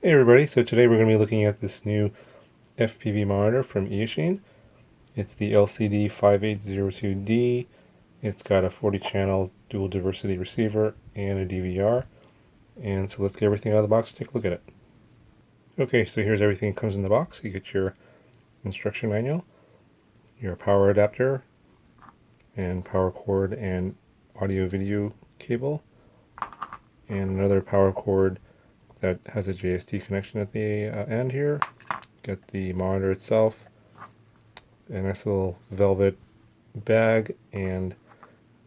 Hey everybody, so today we're going to be looking at this new FPV monitor from Eachine. It's the LCD5802D. It's got a 40 channel dual diversity receiver and a DVR. And so let's get everything out of the box and take a look at it. Okay, so here's everything that comes in the box. You get your instruction manual, your power adapter, and power cord and audio video cable, and another power cord that has a JST connection at the end here. Got the monitor itself, a nice little velvet bag, and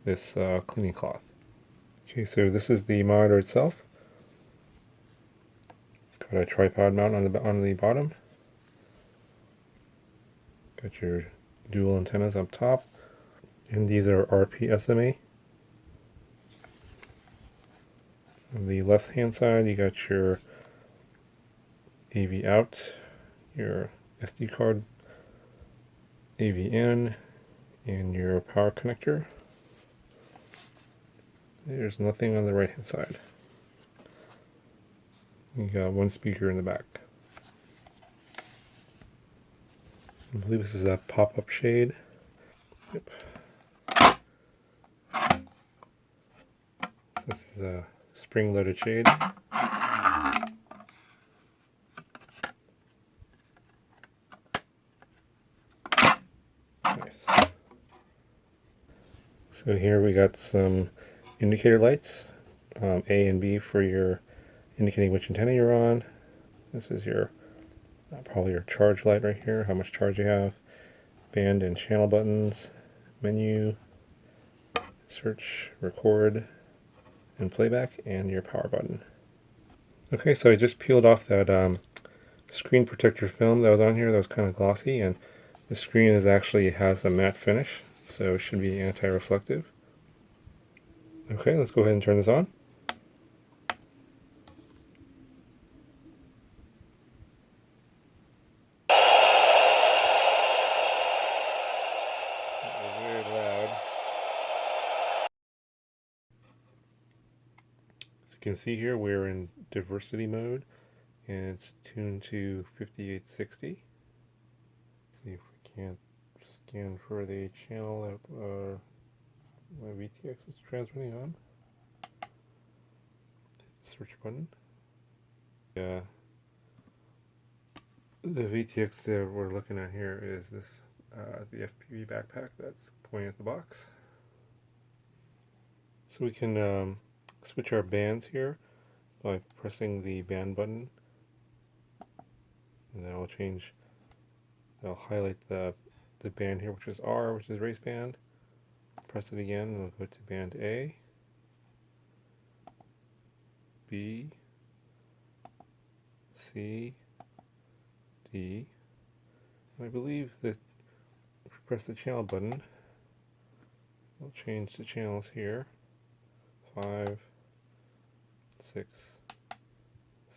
this cleaning cloth. Okay, so this is the monitor itself. It's got a tripod mount on the bottom. Got your dual antennas up top, and these are RPSMA. On the left hand side, you got your AV out, your SD card, AV in, and your power connector. There's nothing on the right hand side. You got one speaker in the back. I believe this is a pop-up shade. Yep. So this is a spring-loaded shade. Nice. So here we got some indicator lights, A and B for your indicating which antenna you're on. This is your probably your charge light right here, how much charge you have. Band and channel buttons, menu, search, record, and playback, and your power button. Okay, so I just peeled off that screen protector film that was on here that was kind of glossy, and the screen actually has a matte finish, so it should be anti-reflective. Okay, let's go ahead and turn this on. Very loud. As you can see here, we're in diversity mode, and it's tuned to 5860. Let's see if we can't scan for the channel that my VTX is transmitting on. Search button. Yeah. The VTX that we're looking at here is this the FPV backpack that's pointing at the box. So we can switch our bands here by pressing the band button, and then I'll highlight the band here, which is R, which is race band. Press it again, and we'll go to band A, B, C, D. And I believe that if we press the channel button, we'll change the channels here. 5, 6,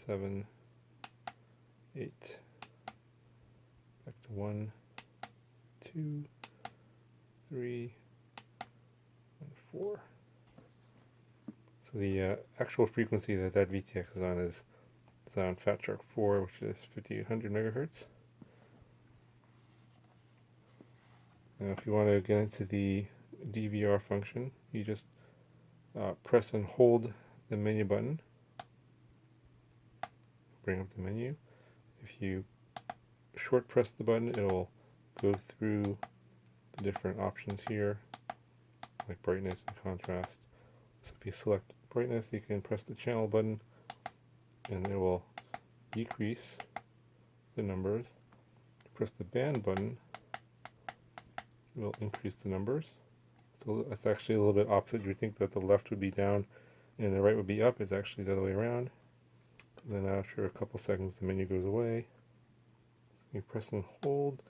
7, 8. Back to 1, 2, 3, and 4. So the actual frequency that VTX is on is on Fat Shark 4, which is 5800 megahertz. Now, if you want to get into the DVR function, you just press and hold the menu button. Bring up the menu. If you short press the button, it'll go through the different options here, like brightness and contrast. So if you select brightness, you can press the channel button, and it will decrease the numbers. Press the band button, it will increase the numbers. So it's actually a little bit opposite. You would think that the left would be down and the right would be up. It's actually the other way around. And then after a couple seconds, the menu goes away. You press and hold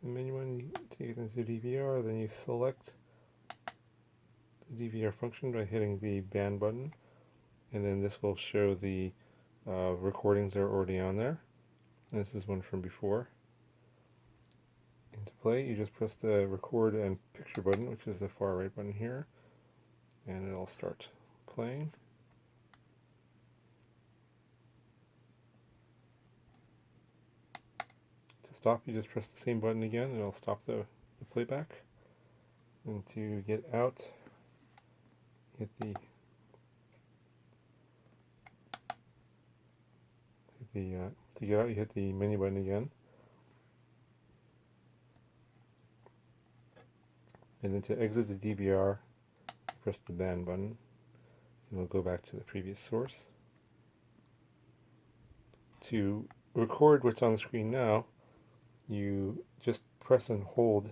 the menu button to get into DVR, then you select the DVR function by hitting the band button, and then this will show the recordings that are already on there. And this is one from before. And to play, you just press the record and picture button, which is the far right button here, and it'll start playing. stop, you just press the same button again and it'll stop the playback. And to get out, hit the to get out, you hit the menu button again. And then to exit the DVR, press the ban button, and we'll go back to the previous source. To record what's on the screen now, you just press and hold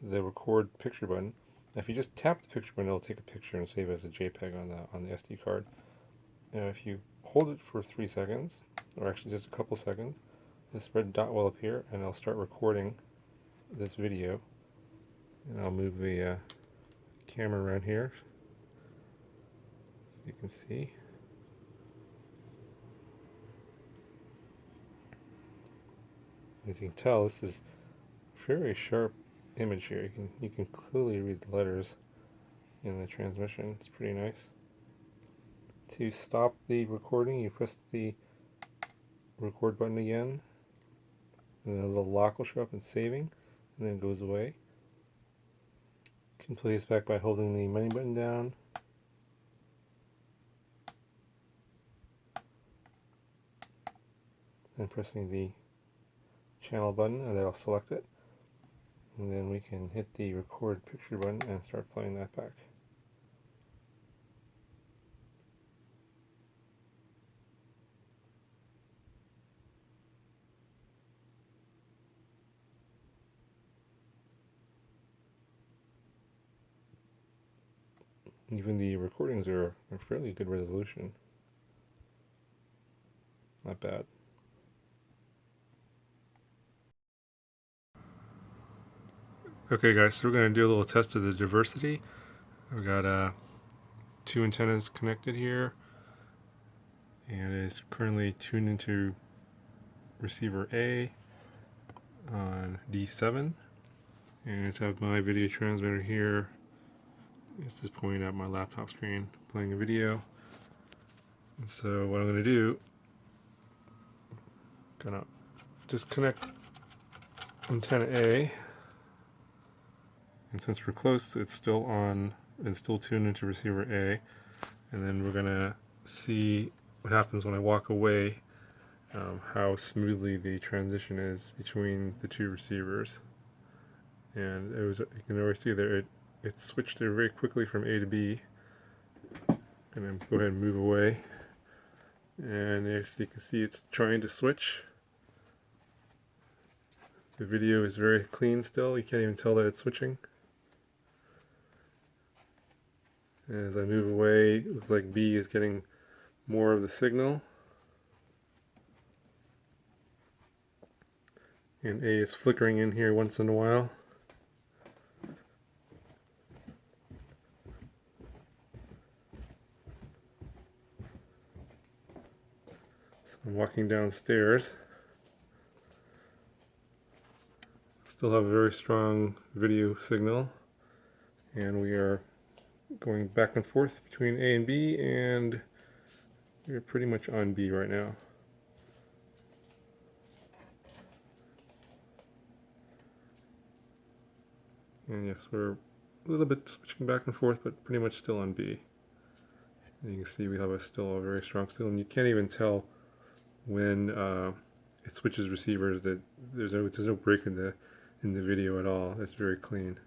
the record picture button. Now, if you just tap the picture button, it'll take a picture and save as a JPEG on the SD card. Now, if you hold it for 3 seconds, or actually just a couple seconds, this red dot will appear, and I'll start recording this video. And I'll move the camera around here so you can see. As you can tell, this is a very sharp image here. You can clearly read the letters in the transmission. It's pretty nice. To stop the recording, you press the record button again, and then a little lock will show up in saving, and then it goes away. You can play this back by holding the menu button down. And pressing the channel button, and that'll select it. And then we can hit the record picture button and start playing that back. Even the recordings are fairly good resolution. Not bad. Okay guys, so we're going to do a little test of the diversity. I've got 2 antennas connected here, and it's currently tuned into receiver A on D7, and I have my video transmitter here. This is pointing at my laptop screen, playing a video. And so what I'm going to do, gonna disconnect antenna A, and since we're close, it's still on and still tuned into receiver A. And then we're gonna see what happens when I walk away, how smoothly the transition is between the 2 receivers. And you can already see there it switched there very quickly from A to B. I'm gonna go ahead and move away, and as you can see, it's trying to switch. The video is very clean still. You can't even tell that it's switching. As I move away, it looks like B is getting more of the signal, and A is flickering in here once in a while. So I'm walking downstairs. Still have a very strong video signal, and we are going back and forth between A and B, and we're pretty much on B right now. And yes, we're a little bit switching back and forth, but pretty much still on B. And you can see we have still a very strong signal, and you can't even tell when it switches receivers that there's no break in the video at all. It's very clean.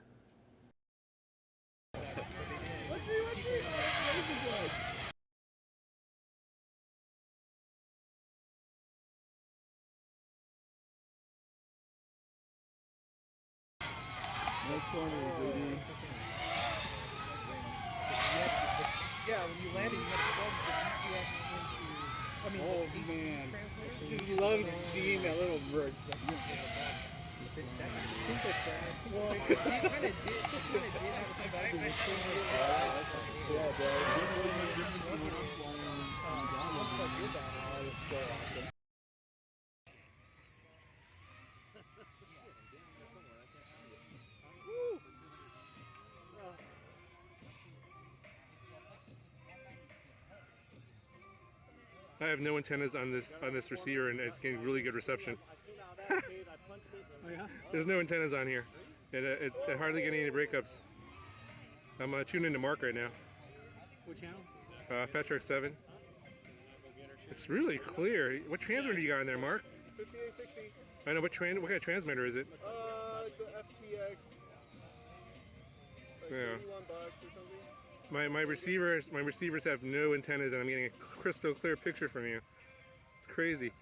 Yeah, when you landed, you had to plug the GPS into. I mean, oh man, just love seeing that little merge. Well, he kind of did. Hi. have no antennas on this receiver, and it's getting really good reception. Oh yeah. There's no antennas on here, and it's hardly getting any breakups. I'm tuned into Mark right now. What channel? Fetcher 7. It's really clear. What transmitter you got in there, Mark? 5860. I know what kind of transmitter is it? It's the FTX. Like Yeah. $81 or something. My receivers have no antennas, and I'm getting a crystal clear picture from you. It's crazy.